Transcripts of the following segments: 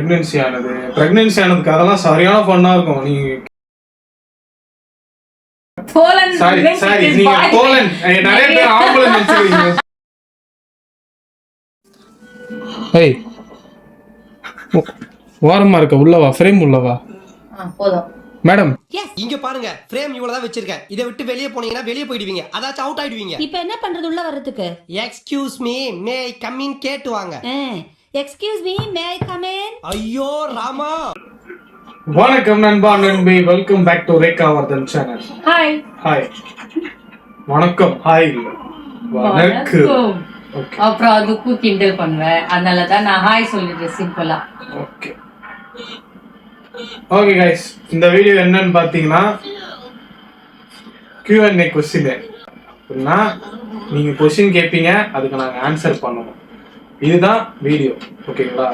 Pregnancy ஆனதுக்கு அதெல்லாம் சரியான ஃபன்னா இருக்கும். நீங்க சாரி நீங்க போலன் நிறைய பேர் ஆம்பளை நினைச்சிருக்கீங்க. ஏய் ஓரமா இருக்க உள்ளவா ஃப்ரேம் உள்ளவா போதும் மேடம் இங்க பாருங்க ஃப்ரேம் இவ்வளவு தான் வச்சிருக்கேன். இதை விட்டு வெளியே போனீங்கன்னா வெளியே போயிடுவீங்க, அதாச்சும் அவுட் ஆயிடுவீங்க. இப்போ என்ன பண்றது உள்ள வரதுக்கு? Excuse me may I come in கேட்டு வாங்க. Excuse me may I come in? ஐயோ ராமா. வணக்கம் நண்பா நண்பி, welcome back to Rekha Vardhan channel. Hi hi வணக்கம். ஹாய் வணக்கம். அப்புறம் அதுக்கு கிண்டல் பண்ணுவேன், அதனால தான் நான் ஹாய் சொல்லிடுறேன் சிம்பிளா. ஓகே ஓகே கைஸ், இந்த வீடியோ என்னன்னு பார்த்தீங்கன்னா Q&A கொஸ்டின். அப்படின்னா நீங்கள் கொஸ்டின் கேட்பீங்க, அதுக்கு நாங்கள் ஆன்சர் பண்ணணும். இதுதான் வீடியோ. ஓகேங்களா?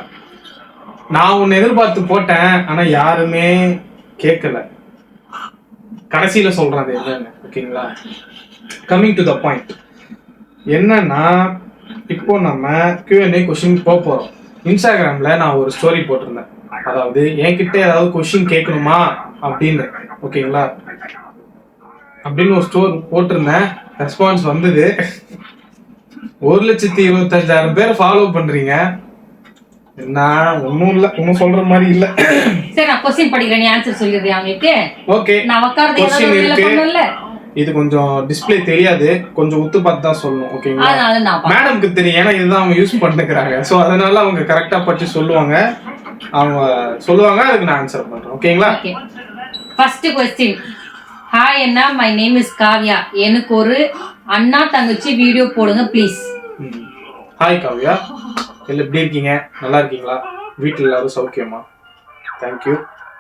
நான் ஒன்று எதிர்பார்த்து போட்டேன், ஆனால் யாருமே கேட்கல. கடைசியில் சொல்கிறேன் அது என்னன்னு. ஓகேங்களா? கம்மிங் டு த பாயிண்ட் என்னன்னா, இப்போ நம்ம Q&A கொஸ்டின் போக போகிறோம். இன்ஸ்டாகிராமில் நான் ஒரு ஸ்டோரி போட்டிருந்தேன், அதாவது என்கிட்ட ஏதாவது கொஸ்டின் கேட்கணுமா அப்படின்னு. ஓகேங்களா? அப்படின்னு ஒரு ஸ்டோரி போட்டிருந்தேன். ரெஸ்பான்ஸ் வந்தது. 1,25,000 பேர் ஃபாலோ பண்றீங்க. என்ன ஒன்றும் இல்லை, ஒன்றும் சொல்ற மாதிரி இல்லை. சரி, நான் கொஸ்டின் படிக்கிறேன், நீ ஆன்சர் சொல்லிடுறியா அவங்களுக்கு? ஓகே, நான் உட்கார்ந்து கொஸ்டின் இருக்கு. பண்ணல, இது கொஞ்சம் டிஸ்ப்ளே தெரியாது, கொஞ்சம் உத்து பார்த்து தான் சொல்லணும். ஓகேங்களா? மேடம்க்கு தெரியும், ஏன்னா இதுதான் அவங்க யூஸ் பண்ணிக்கிறாங்க. ஸோ அதனால அவங்க கரெக்டாக பற்றி சொல்லுவாங்க. அதுக்கு நான் ஆன்சர் பண்றேன். ஓகேங்களா? First question. Hi Anna, my name is Kavya. எனக்கு ஒரு அண்ணா தங்கச்சி வீடியோ போடுங்க ப்ளீஸ். ஹாய் காவ்யா, எல்லாம் எப்படி இருக்கீங்க? நல்லா இருக்கீங்களா? வீட்டில் எல்லாரும் சௌக்கியமா? தேங்க்யூ.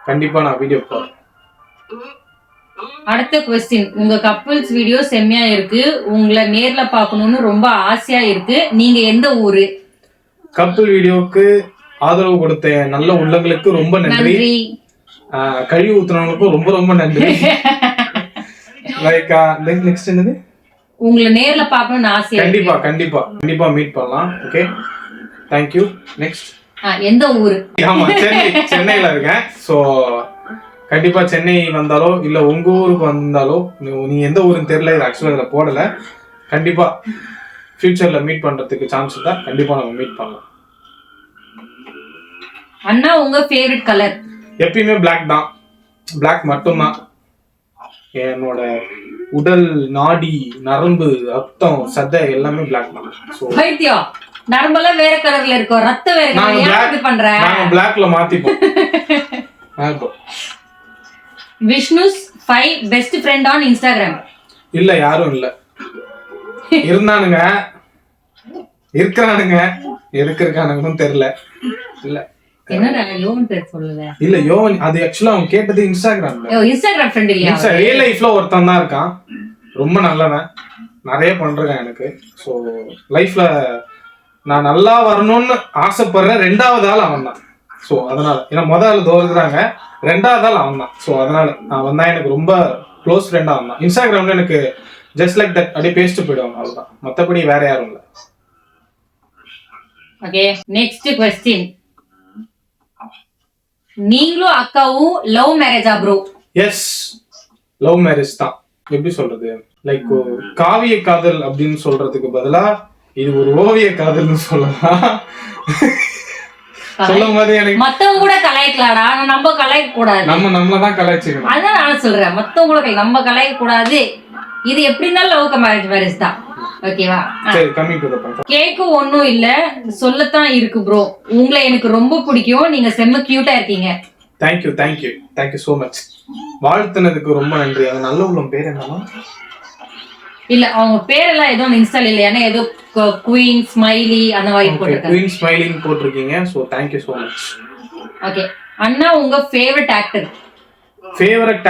கண்டிப்பா நான் வீடியோ போடுறேன். அடுத்த क्वेश्चन. உங்க கப்பிள்ஸ் வீடியோ செம்மையா இருக்கு, உங்களை நேர்ல பார்க்கணும்னு ரொம்ப ஆசையா இருக்கு, நீங்க எந்த ஊரு? கப்பிள் வீடியோக்கு ஆதரவு கொடுத்த நல்ல உள்ளங்களுக்கு ரொம்ப நன்றி. கழிவு ஊத்துறவங்களுக்கும் ரொம்ப ரொம்ப நன்றி. லைக் நெக்ஸ்ட் என்னது? உங்களை நேர்ல பார்க்கணும்னு ஆசையா. கண்டிப்பா கண்டிப்பா கண்டிப்பா மீட் பண்ணலாம். Okay, thank you. நெக்ஸ்ட் எந்த ஊரு? ஆமா, சென்னையில இருக்கேன். ஸோ கண்டிப்பா சென்னை வந்தாலோ இல்ல உங்க ஊருக்கு வந்தாலோ, நீங்க எந்த ஊருன்னு தெரியல, இது ஆக்சுவலா இதுல போடல. கண்டிப்பா ஃபியூச்சர்ல மீட் பண்றதுக்கு சான்ஸ் இருந்தா கண்டிப்பா நம்ம மீட் பண்ணலாம். அண்ணா உங்க ஃபேவரட் கலர்? எப்பயுமே பிளாக் தான், பிளாக் மட்டும்தான். என்னோட உடல் நாடி நரம்பு ரத்தம் சதை எல்லாமே பிளாக் தான். பைத்தியம், நரம்பெல்லாம் வேற கலர்ல இருக்கும், ரத்தம் வேற கலர்ல பண்ற. நாங்க பிளாக்ல மாத்திப்போம். Vishnu's 5 best friend on Instagram. இல்ல, யாரும் இல்ல. இருந்தானுங்க, இருக்கிறானுங்க, எதுக்கு இருக்கானுங்கன்னு தெரியல. இல்ல என்னடா யோவன் பேர் சொல்லல? இல்ல யோவன், அது ஆக்சுவலா அவங்க கேட்டது இன்ஸ்டாகிராம்ல. இன்ஸ்டாகிராம் ஃப்ரெண்ட் இல்லையா? ரியல் லைஃப்ல ஒருத்தன் தான் இருக்கான், ரொம்ப நல்லவன், நிறைய பண்றேன் எனக்கு. ஸோ லைஃப்ல நான் நல்லா வரணும்னு ஆசைப்படுறேன். 2வது ஆள் அவன் தான். ஸோ அதனால, ஏன்னா முதல் ஆள் தோறுறாங்க, 2வது ஆள் அவன் தான். ஸோ அதனால அவன் தான் எனக்கு ரொம்ப க்ளோஸ் ஃப்ரெண்டா அவன் தான். இன்ஸ்டாகிராம்ல எனக்கு ஜஸ்ட் லைக் தட் அப்படியே பேசிட்டு போயிடுவாங்க, அவ்வளவுதான். மற்றபடி வேற யாரும் இல்லை. Okay, next question. நீங்களும் அக்காவும் லவ் மேரேஜா ப்ரோ? எஸ், லவ் மேரேஜ் தான். எப்படி சொல்றது, லைக் காவிய காதல் அப்படின்னு சொல்றதுக்கு பதிலா இது ஒரு ஓவிய காதல்னு சொல்லலாம். சொல்லும் போது எனக்கு மத்தவங்க கூட கலாய்க்கலாடா, நம்ம கலாய்க்க கூடாது. நம்ம தான் கலாய்ச்சிக்கணும். அதான் நான் சொல்றேன், மத்தவங்க கூட நம்ம கலாய்க்க கூடாது. இது எப்படினாலும் லவ் மேரேஜ் தான். ஓகேவா? சரி, கம்மிங் டு தி பாயிண்ட். கேக்கு ஒண்ணும் இல்ல, சொல்லத்தான் இருக்கு ப்ரோ. உங்களை எனக்கு ரொம்ப பிடிக்கும், நீங்க செம்ம கியூட்டா இருக்கீங்க. Thank you thank you thank you so much. வாழ்த்துனதுக்கு ரொம்ப நன்றி. அது நல்ல உள்ளம். பேர் என்னமா? இல்ல, அவங்க பேரெல்லாம் எதுவும் இன்ஸ்டால இல்ல, ஏன்னா ஏதோ குயின் ஸ்மைலி அந்த மாதிரி போட்டிருக்காங்க. குயின் ஸ்மைலிங் போட்டிருக்கீங்க. So thank you so much. Okay, அண்ணா உங்க ஃபேவரட் ஆக்டர்? ஃபேவரட்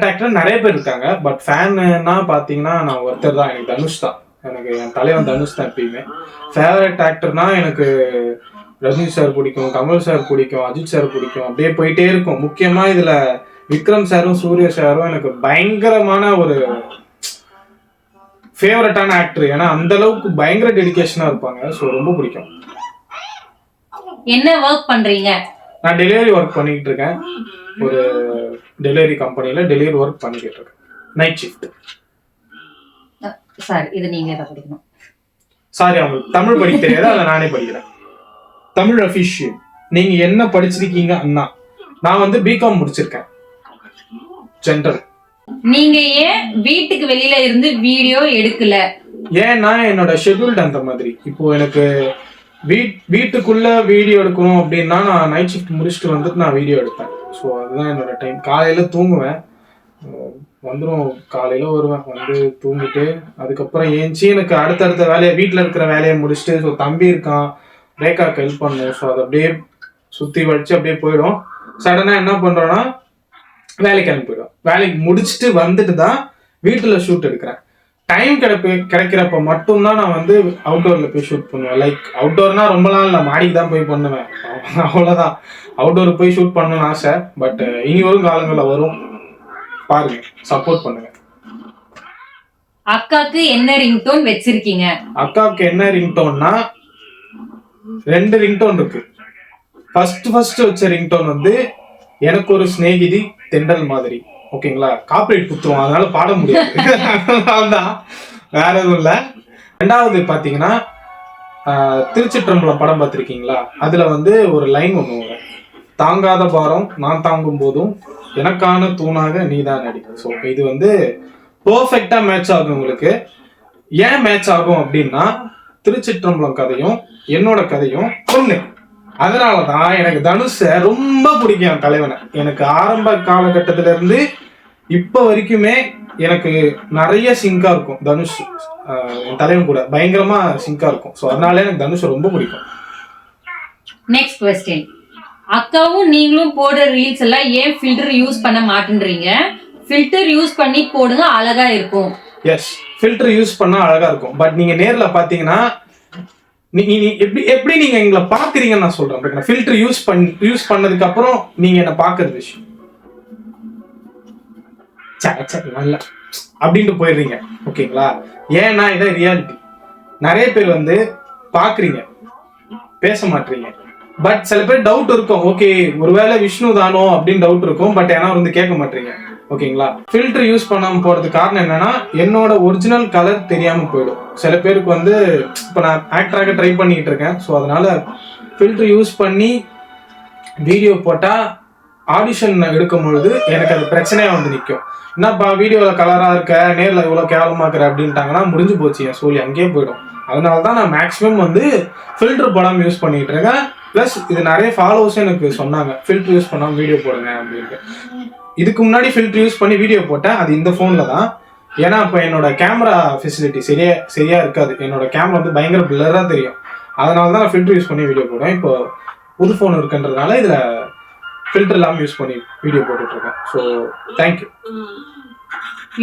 ஆக்டர் நிறைய பேர் இருக்காங்க, பட் ஃபேன்னா பாத்தீங்கன்னா நான் ஒருத்தர் தான், எனக்கு தனுஷ் தான். எனக்கு என் தலைவன் தனுஷ் தான் எப்பயுமே. ஃபேவரட் ஆக்டர்னா எனக்கு ரஜினி சார் பிடிக்கும், கமல் சார் பிடிக்கும், அஜித் சார் பிடிக்கும், அப்படியே போயிட்டே இருக்கும். முக்கியமா இதுல விக்ரம் சாரும் சூர்யா சாரும் எனக்கு பயங்கரமான ஒரு ஃபேவரட்டான ஆக்டர். ஏன்னா அந்த அளவுக்கு பயங்கர டெடிகேஷனா இருப்பாங்க. ஸோ ரொம்ப பிடிக்கும். என்ன ஒர்க் பண்றீங்க? நான் டெலிவரி ஒர்க் பண்ணிட்டு இருக்கேன். ஒரு டெலிவரி கம்பெனில டெலிவரி ஒர்க் பண்ணிக்கிட்டு இருக்கேன். Night shift. சார் இது நீங்களே தான் படிக்கணும். சாரி, அவங்களுக்கு தமிழ் படிக்க தெரியாது, அதை நானே படிக்கிறேன். தமிழ் அஃபிஷியல். நீங்க என்ன படிச்சிருக்கீங்க அண்ணா? நான் வந்து பிகாம் முடிச்சிருக்கேன், ஜென்ரல். நீங்க ஏன் வீட்டுக்கு வெளியில இருந்து வீடியோ எடுக்கல? ஏன்னா என்னோட ஷெட்யூல்ட் அந்த மாதிரி. இப்போ எனக்கு வீட்டுக்குள்ள வீடியோ எடுக்கணும் அப்படின்னா நான் நைட் ஷிஃப்ட் முடிச்சுட்டு வந்துட்டு நான் வீடியோ எடுப்பேன். ஸோ அதுதான் என்னோட டைம். காலையில தூங்குவேன், வந்துடும், காலையில வருவேன், வந்து தூங்கிட்டு அதுக்கப்புறம் ஏஞ்சி எனக்கு அடுத்தடுத்த வேலையை வீட்டில் இருக்கிற வேலையை முடிச்சுட்டு, ஸோ தம்பி இருக்கான், ரேகாக்கு ஹெல்ப் பண்ணும். ஸோ அதை அப்படியே சுற்றி வச்சு அப்படியே போயிடும். சடனாக என்ன பண்ணுறோன்னா வேலைக்கு கிளம்பி போயிடும். வேலைக்கு முடிச்சுட்டு வந்துட்டு தான் வீட்டில் ஷூட் எடுக்கிறேன். டைம் கிடைக்கிறப்ப மட்டும்தான் நான் வந்து அவுட்டோர்ல போய் ஷூட் பண்ணுவேன். லைக் அவுட்டோர்னா ரொம்ப நாள் இல்லை, மாடிக்கு தான் போய் பண்ணுவேன், அவ்வளோதான். அவுட்டோர் போய் ஷூட் பண்ணணும்னு ஆசை. பட் இனி வரும் காலங்களில் வரும், பாருங்க, சப்போர்ட் பண்ணுங்க. அக்காக்கு என்ன ரிங்டோன் வச்சிருக்கீங்க? அக்காவுக்கு என்ன ரிங்டோன்னா 2 ரிங்டோன் இருக்கு. ஃபர்ஸ்ட் வச்ச ரிங்டோன் வந்து எனக்கு ஒரு சிநேகிதி தென்றல் மாதிரி. ஓகேங்களா, காப்பிரைட் குத்துருவோம், அதனால பாட முடியாது, அதனால்தான், வேற எதுவும் இல்லை. 2வது பாத்தீங்கன்னா திருச்சிற்றம்பலம் படம் பார்த்திருக்கீங்களா? அதுல வந்து ஒரு லைன் ஒண்ணு வரும், தாங்காத பாரம் நான் தாங்கும் போதும் எனக்கான தூணாக நீதான் அடி. ஸோ இது வந்து பெர்ஃபெக்டா மேட்ச் ஆகும் உங்களுக்கு. ஏன் மேட்ச் ஆகும் அப்படின்னா திருச்சிற்றம்பலம் கதையும் என்னோட கதையும் ஒண்ணு. அதனாலதான் எனக்கு தனுஷை ரொம்ப பிடிக்கும், தலைவனை. எனக்கு ஆரம்ப காலகட்டத்தில இருந்து இப்ப வரைக்குமே எனக்கு நிறைய சிங்கா இருக்கும். தனுஷ் என் தலைவன் கூட பயங்கரமா சிங்கா இருக்கும். ஸோ அதனால எனக்கு தனுஷை ரொம்ப பிடிக்கும். நெக்ஸ்ட் क्वेश्चन, அக்காவும் நீங்களும் போடுற ரீல்ஸ் எல்லாம் ஏன் ஃபில்டர் யூஸ் பண்ண மாட்டேன்றீங்க? ஃபில்டர் யூஸ் பண்ணி போடுங்க, அழகா இருக்கும். எஸ், ஃபில்டர் யூஸ் பண்ணா அழகா இருக்கும். பட் நீங்க நேர்ல பாத்தீங்கன்னா நீங்க எப்படி நீங்க எங்களை பாக்குறீங்கன்னு நான் சொல்றேன். ஃபில்டர் யூஸ் பண்ணதுக்கு அப்புறம் நீங்க என்ன பாக்குற விஷயம் நல்ல அப்படின்ட்டு போயிடுறீங்க. ஓகேங்களா, ஏன்னா இதான் ரியாலிட்டி. நிறைய பேர் வந்து பாக்குறீங்க, பேச மாட்டீங்க. பட் சில பேர் டவுட் இருக்கும், ஓகே ஒருவேளை விஷ்ணு தானோ அப்படின்னு டவுட் இருக்கும். பட் ஏன்னா வந்து கேட்க மாட்டீங்க. ஓகேங்களா, ஃபில்டர் யூஸ் பண்ணாம போறதுக்கு காரணம் என்னன்னா என்னோட ஒரிஜினல் கலர் தெரியாம போயிடும். சில பேருக்கு வந்து இப்போ நான் ஆக்டராக ட்ரை பண்ணிட்டு இருக்கேன். ஸோ அதனால ஃபில்டர் யூஸ் பண்ணி வீடியோ போட்டா ஆடிஷன் எடுக்கும் பொழுது எனக்கு அது பிரச்சனையா வந்து நிற்கும். என்னப்பா வீடியோவில் கலரா இருக்க, நேரில் இவ்வளோ கேவலமாக்குற அப்படின்ட்டாங்கன்னா முடிஞ்சு போச்சு, என் சோழி அங்கேயே போயிடும். அதனால தான் நான் மேக்ஸிமம் வந்து ஃபில்டர் போடாமல் யூஸ் பண்ணிட்டு இருக்கேன். ப்ளஸ் இது நிறைய ஃபாலோவர்ஸும் எனக்கு சொன்னாங்க, ஃபில்டர் யூஸ் பண்ணாமல் வீடியோ போடுங்க அப்படின்ட்டு. இதுக்கு முன்னாடி ஃபில்டர் யூஸ் பண்ணி வீடியோ போட்டேன், அது இந்த ஃபோனில் தான். ஏன்னா இப்போ என்னோட கேமரா ஃபெசிலிட்டி சரியா இருக்காது. என்னோட கேமரா வந்து பயங்கர பிளராக தெரியும். அதனால தான் நான் ஃபில்டர் யூஸ் பண்ணி வீடியோ போடுவேன். இப்போ புது ஃபோன் இருக்குன்றதுனால இதில் ஃபில்டர் இல்லாமல் யூஸ் பண்ணி வீடியோ போட்டுட்டு இருக்கேன். So thank you.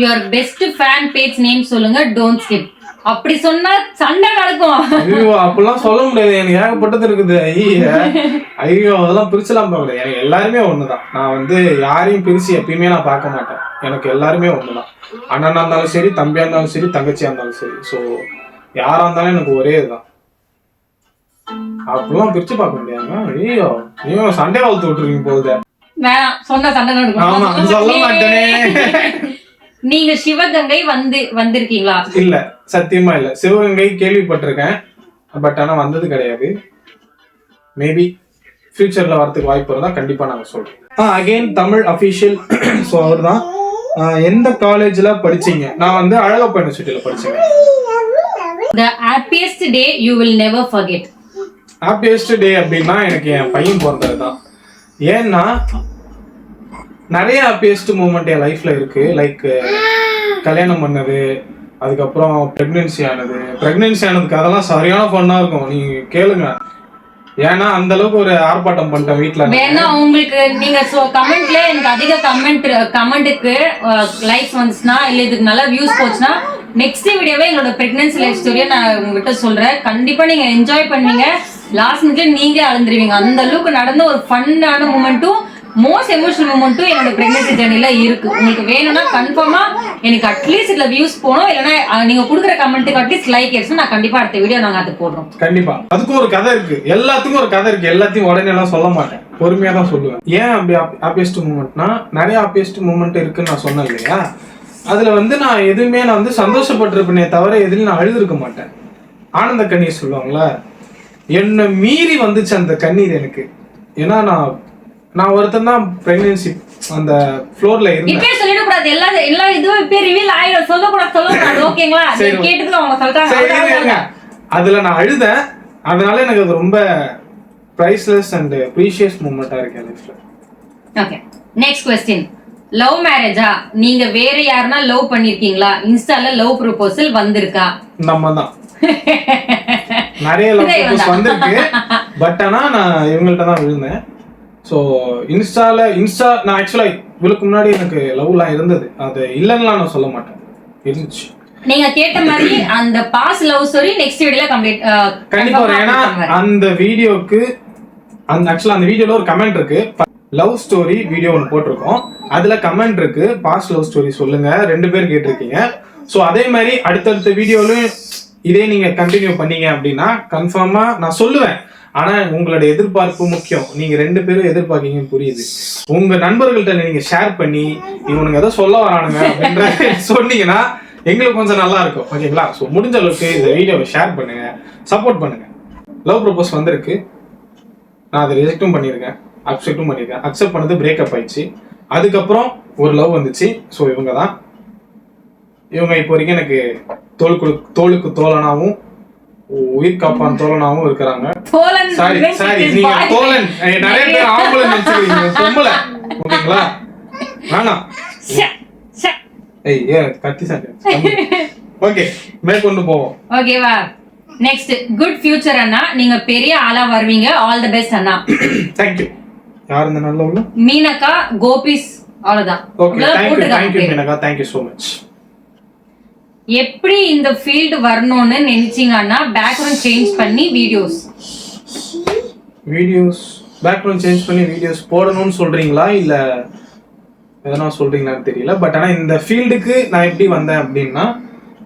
Your best fan page name சொல்லுங்க, டோன்ட் ஸ்கிப். அப்படி சொன்னா சண்டை நடக்கும். ஐயோ அப்படிலாம் சொல்ல முடியாது, எனக்கு ஏகப்பட்டது இருக்குது. ஐயோ அதெல்லாம் பிரிச்சலாம் பார்க்க முடியாது. எனக்கு எல்லாருமே ஒண்ணுதான். நான் வந்து யாரையும் பிரிச்சு எப்பயுமே நான் பார்க்க மாட்டேன். எனக்கு எல்லாருமே ஒண்ணுதான். அண்ணனா இருந்தாலும் சரி, தம்பியா இருந்தாலும் சரி, தங்கச்சியா இருந்தாலும் சரி. ஸோ யாரா இருந்தாலும் எனக்கு ஒரே இதுதான். அப்படிலாம் பிரிச்சு பார்க்க முடியாம ஐயோ ஐயோ சண்டை வளர்த்து விட்டுருக்கீங்க போகுது. வேணாம், சொன்னா சண்டை நடக்கும். ஆமா, சொல்ல மாட்டேனே. நீங்க சிவகங்கை வந்திருக்கீங்களா? இல்ல, சத்தியமா இல்ல. சிவகங்கை கேள்விப்பட்டிருக்கேன், பட் ஆனா வந்தது கிடையாது. மேபி ஃபியூச்சர்ல வரதுக்கு வாய்ப்பு இருந்தா கண்டிப்பா நாங்க சொல்றோம். Again Tamil official. ஸோ அவர் தான். எந்த காலேஜ்ல படிச்சீங்க? நான் வந்து அழகப்பா யூனிவர்சிட்டியில படிச்சேன். The happiest day you will never forget. Happiest டே அப்படின்னா எனக்கு என் பையன் பிறந்தது தான். ஏன்னா நிறைய ஹாப்பியஸ்ட் மூமெண்ட் என் லைஃப்ல இருக்கு. லைக் கல்யாணம் பண்ணது, அதுக்கப்புறம் பிரெக்னன்சி ஆனதுக்கு அதெல்லாம் சரியான ஃபன்னா இருக்கும். நீங்க கேளுங்க, ஏன்னா அந்த அளவுக்கு ஒரு ஆர்ப்பாட்டம் பண்ணிட்டேன் வீட்டுல. வேணா உங்களுக்கு நீங்க கமெண்ட்ல எனக்கு அதிக கமெண்ட்டுக்கு லைக்ஸ் வந்துச்சுன்னா, இல்ல இதுக்கு நல்ல வியூஸ் போச்சுன்னா நெக்ஸ்ட் வீடியோவே எங்களோட பிரெக்னன்சி லைஃப் ஸ்டோரியை நான் உங்ககிட்ட சொல்றேன். கண்டிப்பா நீங்க என்ஜாய் பண்ணுவீங்க. லாஸ்ட் மினிட்ல நீங்களே அழுந்துருவீங்க. அந்த அளவுக்கு நடந்த ஒரு ஃபன்னான மூமெண்ட்டும் மோஸ்ட் எமோஷனல் மூமெண்ட்டும் என்னோட பிரெக்னன்சி ஜர்னில இருக்கு. உங்களுக்கு வேணும்னா கன்ஃபார்மா எனக்கு அட்லீஸ்ட் இதுல வியூஸ் போகணும், இல்லைன்னா நீங்க கொடுக்குற கமெண்ட்டுக்கு அட்லீஸ்ட் லைக் ஏறிச்சுன்னா நான் கண்டிப்பா அடுத்த வீடியோ நாங்க அது போடுறோம். கண்டிப்பா அதுக்கும் ஒரு கதை இருக்கு, எல்லாத்துக்கும் ஒரு கதை இருக்கு. எல்லாத்தையும் உடனே எல்லாம் சொல்ல மாட்டேன், பொறுமையா தான் சொல்லுவேன். ஏன் அப்படி ஹாப்பியஸ்ட் மூமெண்ட்னா, நிறைய ஹாப்பியஸ்ட் மூமெண்ட் இருக்குன்னு நான் சொன்னேன் இல்லையா. அதுல வந்து நான் எதுவுமே நான் வந்து சந்தோஷப்பட்டிருப்பேனே தவிர எதுலையும் நான் அழுதுருக்க மாட்டேன். ஆனந்த கண்ணீர் சொல்லுவாங்களா, என்னை மீறி வந்துச்சு அந்த கண்ணீர் எனக்கு. ஏன்னா நான் ஒருத்தன் தான் பிரெக்னன்சி அந்த ஃப்ளோர்ல இருந்தேன். இப்பே சொல்லிடக்கூடாது, எல்லா இதுவும் இப்பே ரிவீல் ஆயிடும், சொல்லக்கூடாது. ஓகேங்களா, நீங்க கேட்டதுல அவங்க சொல்றாங்க. அதுல நான் அழுதேன், அதனால எனக்கு அது ரொம்ப பிரைஸ்லெஸ் அண்ட் ப்ரீஷியஸ் மூமெண்டா இருக்கு லைஃப்ல. Okay, next question. லவ் மேரேஜா? நீங்க வேற யாருன்னா லவ் பண்ணிருக்கீங்களா? இன்ஸ்டால லவ் ப்ரோபோசல் வந்திருக்கா? நம்ம தான் நிறைய லவ் ப்ரோபோசல் வந்திருக்கு. பட் ஆனா நான் இவங்கள்ட்ட தான் விழுந்தேன். ஸோ இன்ஸ்டா நான் ஆக்சுவலா இவளுக்கு முன்னாடி எனக்கு லவ்லாம் இருந்தது, அது இல்லைன்னா நான் சொல்ல மாட்டேன், இருந்துச்சு. நீங்க கேட்ட மாதிரி அந்த பாஸ் லவ் ஸ்டோரி நெக்ஸ்ட் வீடியோல கம்ப்ளீட் கண்டிப்பா வரும். ஏன்னா அந்த வீடியோக்கு ஆக்சுவலா அந்த வீடியோல ஒரு கமெண்ட் இருக்கு, லவ் ஸ்டோரி வீடியோ ஒன்று போட்டிருக்கோம், அதுல கமெண்ட் இருக்கு பாஸ் லவ் ஸ்டோரி சொல்லுங்க, 2 பேர் கேட்டிருக்கீங்க. ஸோ அதே மாதிரி அடுத்தடுத்த வீடியோலையும் இதே நீங்க கண்டினியூ பண்ணீங்க அப்படின்னா கன்ஃபார்மா நான் சொல்லுவேன். ஆனா உங்களோட எதிர்பார்ப்பு முக்கியம், நீங்க 2 பேரும் எதிர்பார்க்கீங்கன்னு புரியுது. உங்க நண்பர்கள்ட்ட நீங்க ஷேர் பண்ணி இவனுங்க ஏதோ சொல்ல வரானுங்க அப்படின்ற சொன்னீங்கன்னா எங்களுக்கு கொஞ்சம் நல்லா இருக்கும். ஓகேங்களா? ஸோ முடிஞ்ச அளவுக்கு இந்த வீடியோவை ஷேர் பண்ணுங்க, சப்போர்ட் பண்ணுங்க. லவ் ப்ரோபோஸ் வந்திருக்கு, நான் அதை ரிஜெக்டும் பண்ணியிருக்கேன், அக்செப்டும் பண்ணியிருக்கேன். அக்செப்ட் பண்ணது பிரேக்கப் ஆயிடுச்சு, அதுக்கப்புறம் ஒரு லவ் வந்துச்சு. ஸோ இவங்க இப்போ வரைக்கும் எனக்கு தோளுக்கு தோழனாவும் உயிர் காப்பான் தோழனாவும் இருக்கிறாங்க. சாரி நீங்க தோழன் நிறைய பேர் ஆம்பளை நினைச்சுக்கிறீங்க, பொம்பளை. ஓகேங்களா? வேணாம் கத்தி சார். ஓகே, மேற்கொண்டு போவோம். ஓகேவா? நெக்ஸ்ட், குட் ஃபியூச்சர் அண்ணா, நீங்க பெரிய ஆளா வருவீங்க, ஆல் தி பெஸ்ட் அண்ணா. Thank you. யார் இந்த நல்ல உள்ள? மீனக்கா கோபிஸ், அவ்வளவுதான். ஓகே, தேங்க் யூ மீனக்கா, தேங்க் யூ so much. எப்படி இந்த ஃபீல்ட் வரணும்னு நினைச்சீங்கன்னா பேக்ரவுண்ட் சேஞ்ச் பண்ணி வீடியோஸ் பேக்ரவுண்ட் சேஞ்ச் பண்ணி வீடியோஸ் போடணும்னு சொல்றீங்களா இல்ல எதனா சொல்றீங்களான்னு தெரியல. பட் ஆனா இந்த ஃபீல்டுக்கு நான் எப்படி வந்தேன் அப்படின்னா,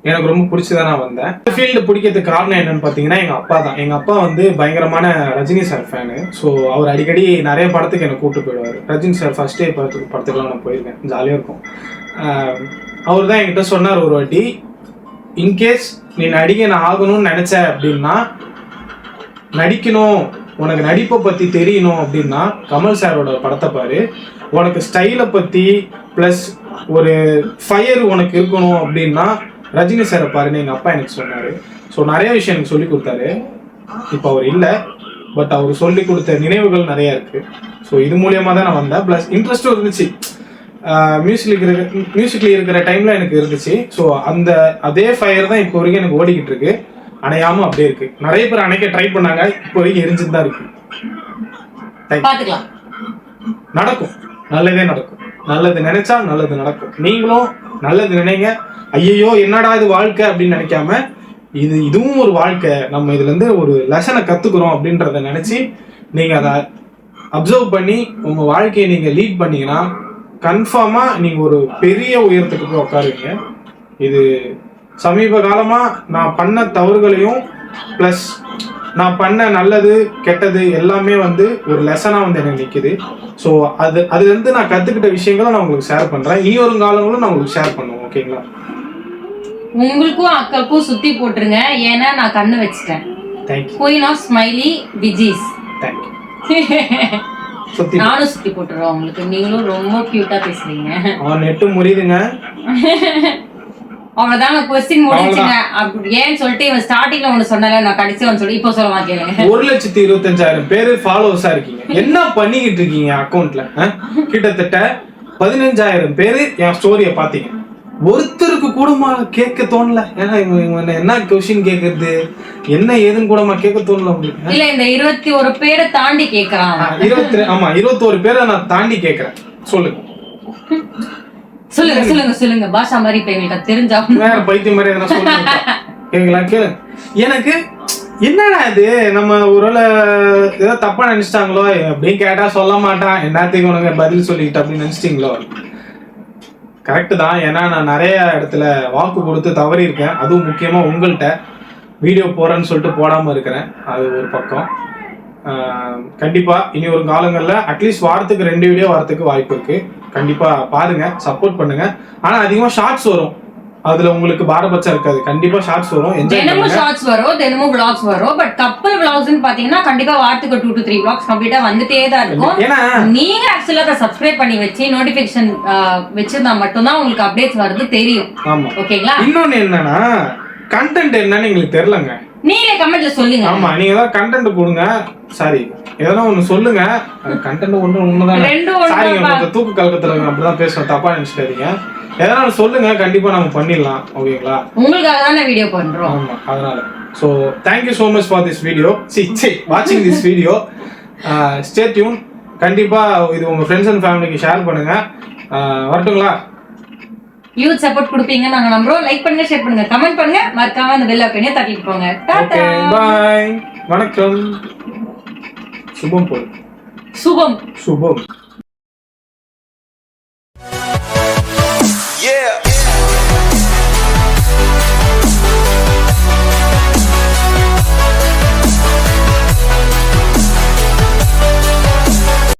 எனக்கு ரொம்ப பிடிச்சதான் நான் வந்தேன். இந்த ஃபீல்டு பிடிக்கிறதுக்கு காரணம் என்னன்னு பாத்தீங்கன்னா எங்க அப்பா தான். எங்க அப்பா வந்து பயங்கரமான ரஜினி சார் ஃபேனு. ஸோ அவர் அடிக்கடி நிறைய படத்துக்கு என்னை கூப்பிட்டு போயிடுவார். ரஜினி சார் ஃபர்ஸ்ட் டே படத்துக்குலாம் நான் போயிருக்கேன், ஜாலியாக இருக்கும். அவர் தான் என்கிட்ட சொன்னார் ஒரு வாட்டி, இன்கேஸ் நீ நடிகன் ஆகணும்னு நினைச்ச அப்படின்னா, நடிக்கணும், உனக்கு நடிப்பை பத்தி தெரியணும் அப்படின்னா கமல் சாரோட படத்தை பாரு, உனக்கு ஸ்டைலை பத்தி பிளஸ் ஒரு ஃபயர் உனக்கு இருக்கணும் அப்படின்னா ரஜினி சாரை பாருன்னு எங்க அப்பா எனக்கு சொன்னாரு. ஸோ நிறைய விஷயம் எனக்கு சொல்லி கொடுத்தாரு. இப்போ அவர் இல்லை, பட் அவர் சொல்லி கொடுத்த நினைவுகள் நிறைய இருக்கு. ஸோ இது மூலியமா தான் நான் வந்தேன். பிளஸ் இன்ட்ரெஸ்டும் இருந்துச்சு, மியூசிக்ல இருக்கிற டைம்ல எனக்கு இருந்துச்சு. ஸோ அதே ஃபயர் தான் இப்போ வரைக்கும் எனக்கு ஓடிக்கிட்டு இருக்கு, அணையாம அப்படியே இருக்கு. நிறைய பேர் அணைக்க ட்ரை பண்ணாங்க, இப்போ வரைக்கும் எரிஞ்சுட்டு தான் இருக்கு. நடக்கும், நல்லதே நடக்கும். நல்லது நினைச்சா நல்லது நடக்கும். நீங்களும் நல்லது நினைங்க. ஐயோ என்னடா இது வாழ்க்கை அப்படின்னு நினைக்காம, இதுவும் ஒரு வாழ்க்கை, நம்ம இதுல இருந்து ஒரு லெசனை கத்துக்கிறோம் அப்படின்றத நினைச்சு நீங்க அதை அப்சர்வ் பண்ணி உங்க வாழ்க்கையை நீங்க லீட் பண்ணீங்கன்னா கன்ஃபார்மா நீங்க ஒரு பெரிய உயரத்துக்கு போய் உட்காருவீங்க. இது சமீப காலமா நான் பண்ண தவறுகளையும் பிளஸ் நான் பண்ண நல்லது கெட்டது எல்லாமே வந்து ஒரு லெசனா வந்து எனக்கு நிக்குது. ஸோ அதுல இருந்து நான் கத்துக்கிட்ட விஷயங்களை நான் உங்களுக்கு ஷேர் பண்றேன். இனி ஒரு காலங்களும் நான் உங்களுக்கு ஷேர் பண்ணுவேன். ஓகேங்களா? உங்களுக்கும் அக்காவுக்கும் சுத்தி போட்டுருங்க, ஏன்னா நான் கண்ணு வச்சுட்டேன். Thank you. Queen of smiley Vijis. Thank you. நானும் சுத்தி போட்டுருவேன் உங்களுக்கு. நீங்களும் ரொம்ப கியூட்டா பேசுறீங்க. நெட்டு முடியுதுங்க. அவ்வளவுதான், நான் கொஸ்டின் முடிச்சுங்க. ஏன்னு சொல்லிட்டு இவன் ஸ்டார்டிங்ல ஒண்ணு சொன்னால, நான் கடைசி ஒன்று சொல்லி இப்போ சொல்லுவான் கேளுங்க. 1,25,000 பேரு ஃபாலோவர்ஸா இருக்கீங்க. என்ன பண்ணிக்கிட்டு இருக்கீங்க அக்கௌண்ட்ல? கிட்டத்தட்ட 15,000 பேரு என் ஸ்டோரிய பாத்தீங்க. ஒருத்தருக்கு கூடமா கேட்க தோணல. ஏன்னா இவங்க என்ன கொஸ்டின் கேக்குறது, என்ன ஏதுன்னு கூடமா கேட்க தோணல உங்களுக்கு? இல்ல, இந்த 21 பேரை தாண்டி கேட்கறான். 21 பேரை நான் தாண்டி கேட்கறேன். சொல்லுங்க சொல்லுங்க சொல்லுங்க சொல்லுங்க. பாஷா மாதிரி இப்ப எங்களுக்கு தெரிஞ்சா வேற பைத்தியம் மாதிரி எதனா சொல்லுங்க. கேளுங்க. எனக்கு என்னடா இது நம்ம ஒருவேளை ஏதோ தப்பா நினைச்சிட்டாங்களோ அப்படின்னு கேட்டா சொல்ல மாட்டான், என்னத்துக்கு உனக்கு பதில் சொல்லிக்கிட்டு அப்படின்னு நினைச்சிட்டீங்களோ? கரெக்டு தான். ஏன்னா நான் நிறைய இடத்துல வாக்கு கொடுத்து தவறி இருக்கேன். அதுவும் முக்கியமா உங்கள்கிட்ட வீடியோ போறேன்னு சொல்லிட்டு போடாம இருக்கிறேன். அது ஒரு பக்கம். கண்டிப்பா இனி ஒரு காலங்கள்ல அட்லீஸ்ட் வாரத்துக்கு 2 வீடியோ வரத்துக்கு வாய்ப்பு இருக்கு. கண்டிப்பா பாருங்க, சப்போர்ட் பண்ணுங்க. ஆனா அதிகமா ஷார்ட்ஸ் வரும், அதுல உங்களுக்கு பாரபட்சம் இருக்காது. கண்டிப்பா ஷார்ட்ஸ் வரும், என்ஜாய் தினமும் பண்ணுங்க. ஷார்ட்ஸ் வரும், தினமும் vlogs வரும். பட் கப்பல் vlogsனு பாத்தீங்கன்னா கண்டிப்பா வாரத்துக்கு 2 to 3 vlogs கம்ப்ளீட்டா வந்துட்டே தான் இருக்கும். ஏன்னா நீங்க ஆக்சுவலா அதை சப்ஸ்கிரைப் பண்ணி வச்சு நோட்டிபிகேஷன் வச்சிருந்தா மட்டும்தான் உங்களுக்கு அப்டேட்ஸ் வருது தெரியும். ஆமா. ஓகேங்களா? இன்னொன்னு என்னன்னா, கண்டென்ட் என்னன்னு எங்களுக்கு தெரியலங்க. நீங்களே கமெண்ட்ல சொல்லுங்க. ஆமா, நீங்க ஏதாவது கண்டென்ட் கொடுங்க. சாரி, எதனா ஒண்ணு சொல்லுங்க. கண்டென்ட் ஒண்ணுதான். சாரிங்க, கொஞ்சம் தூக்கு கலக்கத்துல அப்படிதான் பேசுவேன், தப்பா நினைச்சிட்டாதீங்க. எதனா ஒண்ணு சொல்லுங்க, கண்டிப்பா நம்ம பண்ணிடலாம். ஓகேங்களா? உங்களுக்காக தானே வீடியோ பண்றோம். ஆமா, அதனால so thank you so much for this video, watching this video. Stay tuned. கண்டிப்பா இது உங்க ஃப்ரெண்ட்ஸ் அண்ட் ஃபேமிலிக்கு ஷேர் பண்ணுங்க. வரட்டுங்களா? யூத் சப்போர்ட் கொடுப்பீங்க நாங்க நம்புறோம். லைக் பண்ணுங்க, ஷேர் பண்ணுங்க, கமெண்ட் பண்ணுங்க, மறக்காம அந்த பெல் ஐகானை தட்டிட்டு போங்க. டாடா, பை, வணக்கம். சுபம் போல். சுபம். சுபம்.